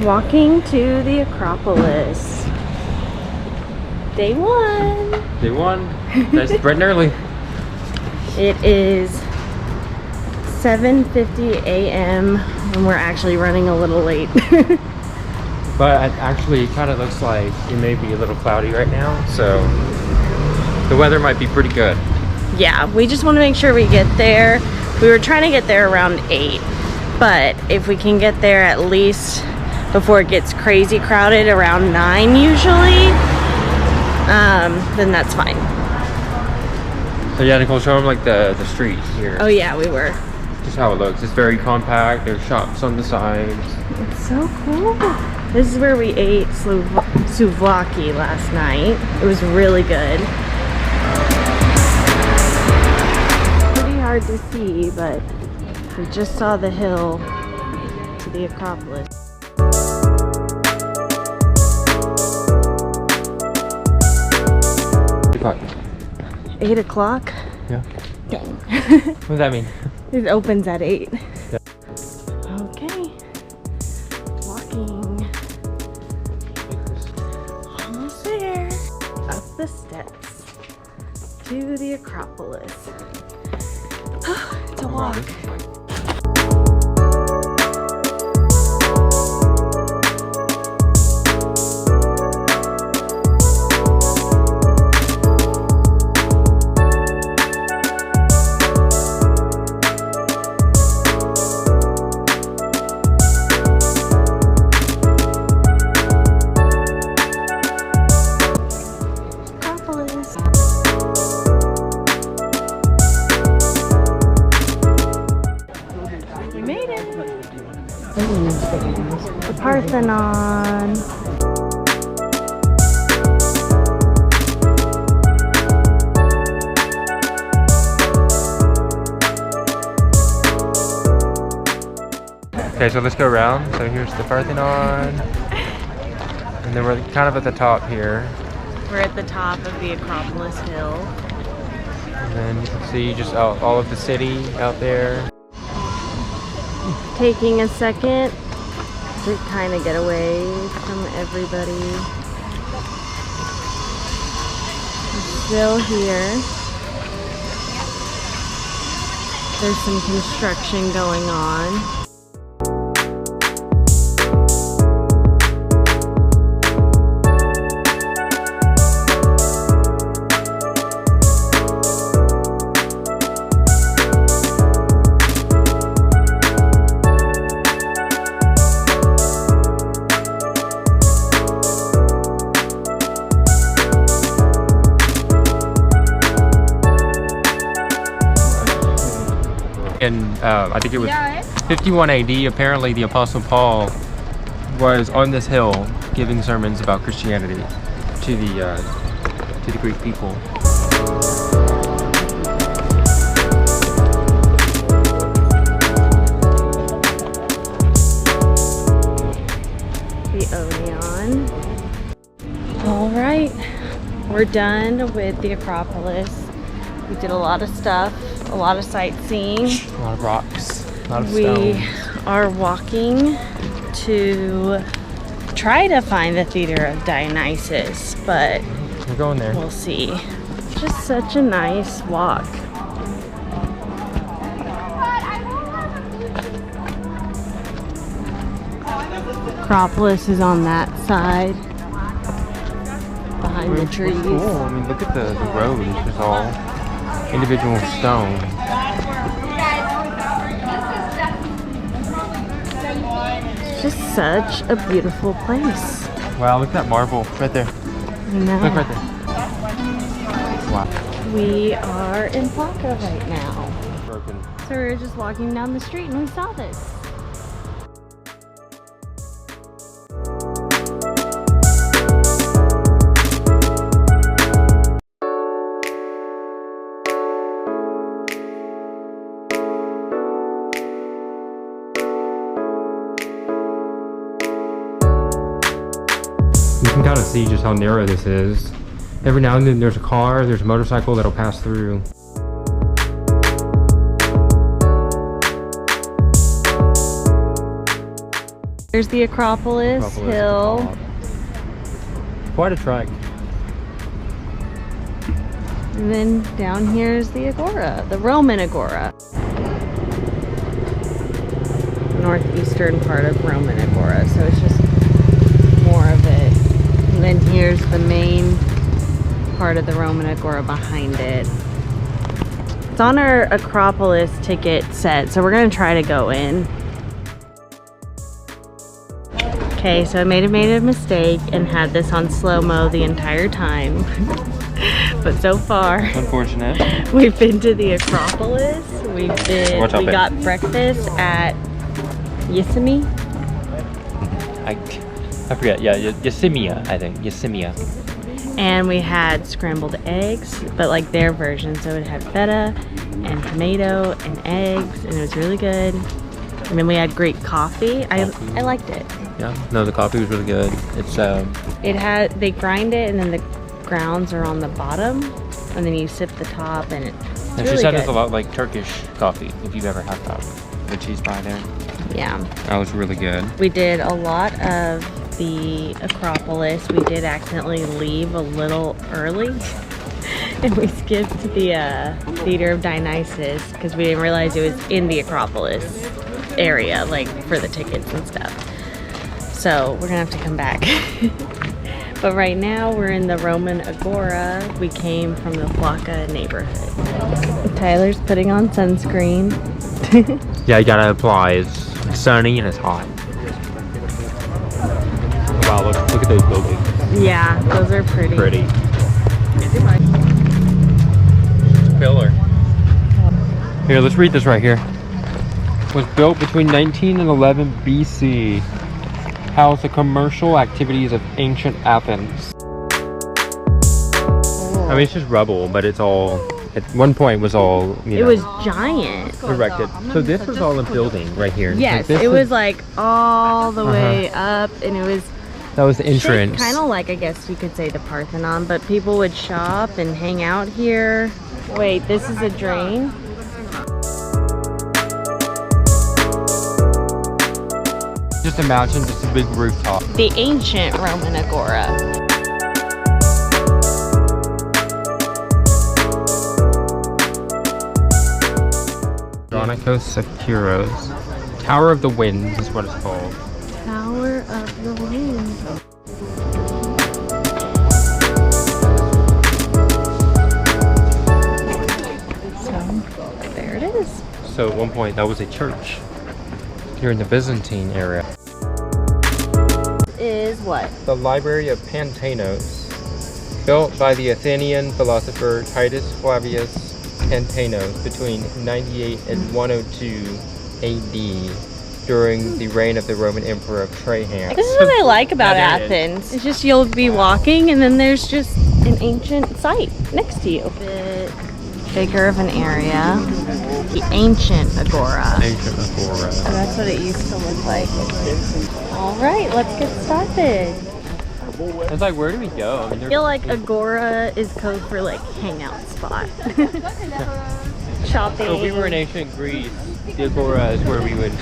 Walking to the Acropolis. Day one. Day one. Nice, bright and early. It is 7:50 a.m. and we're actually running a little late. But actually, it kind of looks like it may be a little cloudy right now, so the weather might be pretty good. Yeah, we just want to make sure we get there. We were trying to get there around 8, but if we can get there at least before it gets crazy crowded around 9 usually, then that's fine. So yeah, Nicole, show them like the street here. Oh yeah, we were. Just how it looks. It's very compact. There's shops on the sides. It's so cool. This is where we ate souvlaki last night. It was really good. Pretty hard to see, but we just saw the hill to the Acropolis. O'clock. 8 o'clock? Yeah. Dang. What does that mean? It opens at 8. Yeah. Okay. Walking. Almost there. Up the steps to the Acropolis. It's a walk. The Parthenon. Okay, so let's go around. So here's the Parthenon. And then we're kind of at the top here. We're at the top of the Acropolis Hill. And then you can see just all of the city out there. Taking a second to kind of get away from everybody. We're still here. There's some construction going on. And I think it was 51 AD, apparently the Apostle Paul was on this hill giving sermons about Christianity to the Greek people. The Odeon. All right, we're done with the Acropolis. We did a lot of stuff, a lot of sightseeing. A lot of rocks, a lot of We stones. are walking to try to find the Theater of Dionysus, but We're going there. we'll see. Just such a nice walk. Acropolis is on that side, behind the trees. Cool. I mean, look at the road. It's just all individual stone. It's just such a beautiful place. Wow, look at that marble right there. No. Look right there. Wow. We are in Plaka right now. Broken. So we were just walking down the street and we saw this. You can kind of see just how narrow this is. Every now and then there's a car, there's a motorcycle that'll pass through. There's the Acropolis hill. Quite a trek. And then down here is the Agora, the Roman Agora. Northeastern part of Roman Agora, so it's just more of it. And then here's the main part of the Roman Agora behind it. It's on our Acropolis ticket set, so we're gonna try to go in. Okay, so I made a mistake and had this on slow-mo the entire time. But so far, Unfortunate. we've been to the Acropolis. We got breakfast at Yosemite. I forget. Yeah, Yosemite, I think. Yosemite. And we had scrambled eggs, but like their version. So it had feta and tomato and eggs, and it was really good. And then we had Greek coffee. I liked it. Yeah. No, the coffee was really good. It's they grind it, and then the grounds are on the bottom, and then you sip the top, and it's really she said good. it's a lot like Turkish coffee, if you've ever had that. The cheese pie there. Yeah. That was really good. We did a lot of the Acropolis. We did accidentally leave a little early. And we skipped the Theater of Dionysus because we didn't realize it was in the Acropolis area, like for the tickets and stuff. So we're gonna have to come back. But right now we're in the Roman Agora. We came from the Flocka neighborhood. Tyler's putting on sunscreen. Yeah, you gotta apply. It's sunny and it's hot. Wow, look at those buildings. Yeah, those are pretty. Pillar. Here, let's read this right here. Was built between 19 and 11 BC. Housed the commercial activities of ancient Athens. I mean, it's just rubble, but it's all, at one point was all, you know. It was giant. Erected. So this was all a building right here. Yes, like it was like all the way up, and it was that was the entrance. kind of like, I guess you could say, the Parthenon, but people would shop and hang out here. Wait, this is a drain? Just imagine just a big rooftop. The ancient Roman Agora. Securos. Tower of the Winds is what it's called. Tower of the Wind. So, there it is. So at one point that was a church here in the Byzantine area. Is what? The Library of Pantanos, built by the Athenian philosopher Titus Flavius Pantanos between 98 and 102 AD during the reign of the Roman Emperor Trajan. This is what I like about Athens. It's just you'll be walking and then there's just an ancient site next to you. A bit bigger of an area. The Ancient Agora. Ancient Agora. So that's what it used to look like. All right, let's get started. It's like, where do we go? I feel like Agora is code for like hangout spot. Shopping. If we were in ancient Greece, the Agora is where we would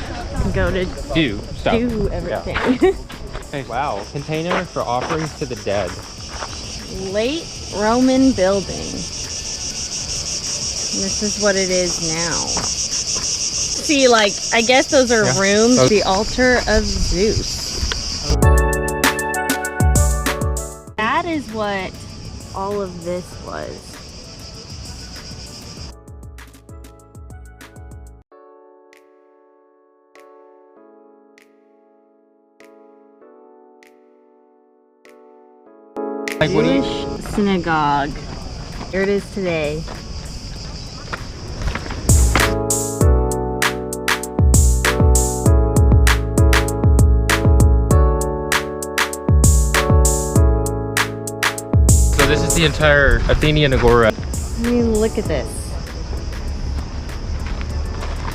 go to do stuff. Do everything. Yeah. Hey, wow, container for offerings to the dead. Late Roman building. And this is what it is now. See, like, I guess those are rooms. The altar of Zeus. That is what all of this was. Jewish synagogue. Here it is today. So this is the entire Athenian Agora. I mean, look at this.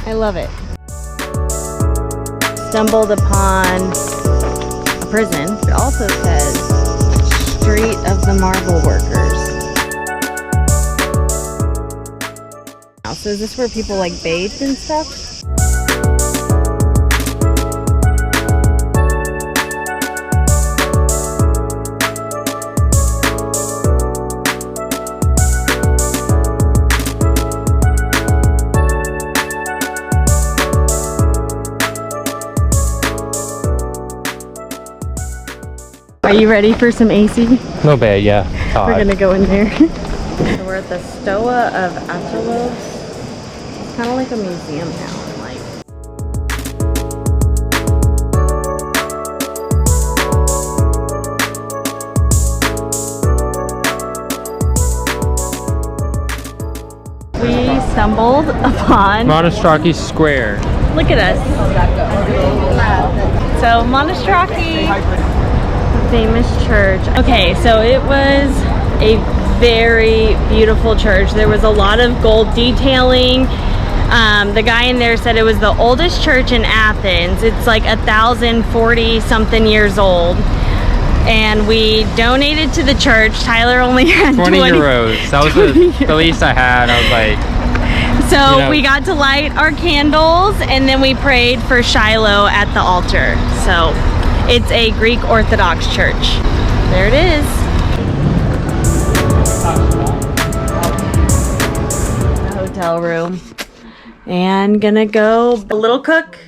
I love it. Stumbled upon a prison. It also says Street of the Marble Workers. So is this where people like bathed and stuff? Are you ready for some AC? No bad, yeah. We're gonna go in there. So we're at the Stoa of Acropolis. It's kind of like a museum now. We stumbled upon Monastraki Square. Look at us. So Monastraki, famous church. Okay, so it was a very beautiful church. There was a lot of gold detailing. The guy in there said it was the oldest church in Athens. It's like 1,040 something years old. And we donated to the church. Tyler only had 20 euros. That was the least I had. I was like, so you know. we got to light our candles and then we prayed for Shiloh at the altar. So it's a Greek Orthodox church. There it is. The hotel room. And gonna go a little cook.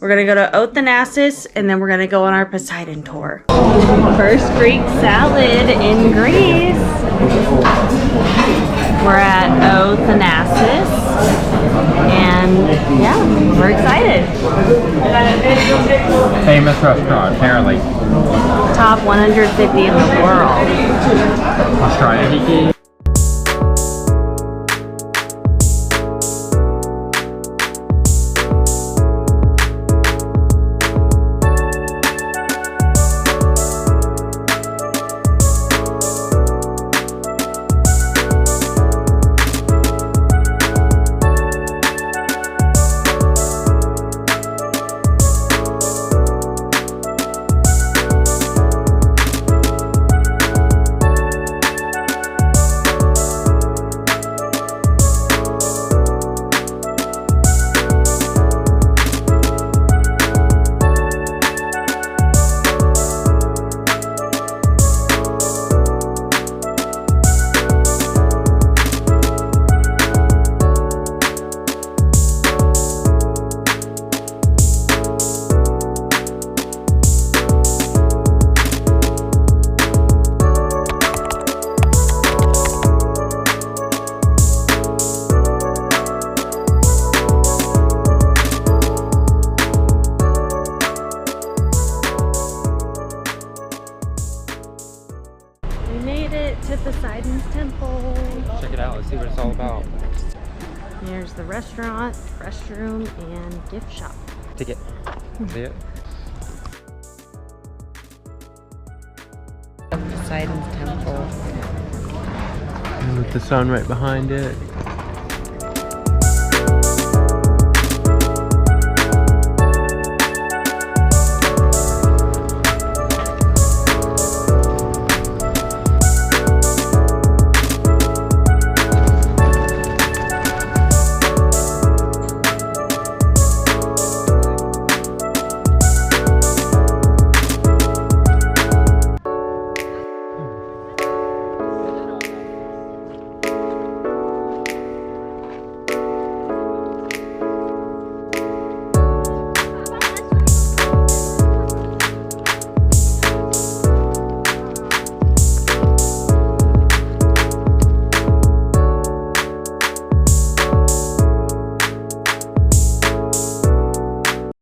We're gonna go to Othanasis and then we're gonna go on our Poseidon tour. First Greek salad in Greece. We're at Othanasis and yeah, we're excited. Famous restaurant, apparently. Top 150 in the world. Let's try it. To Poseidon's temple. Check it out. Let's see what it's all about. Here's the restaurant, restroom, and gift shop. Ticket. See it? Poseidon's temple. And with the sun right behind it.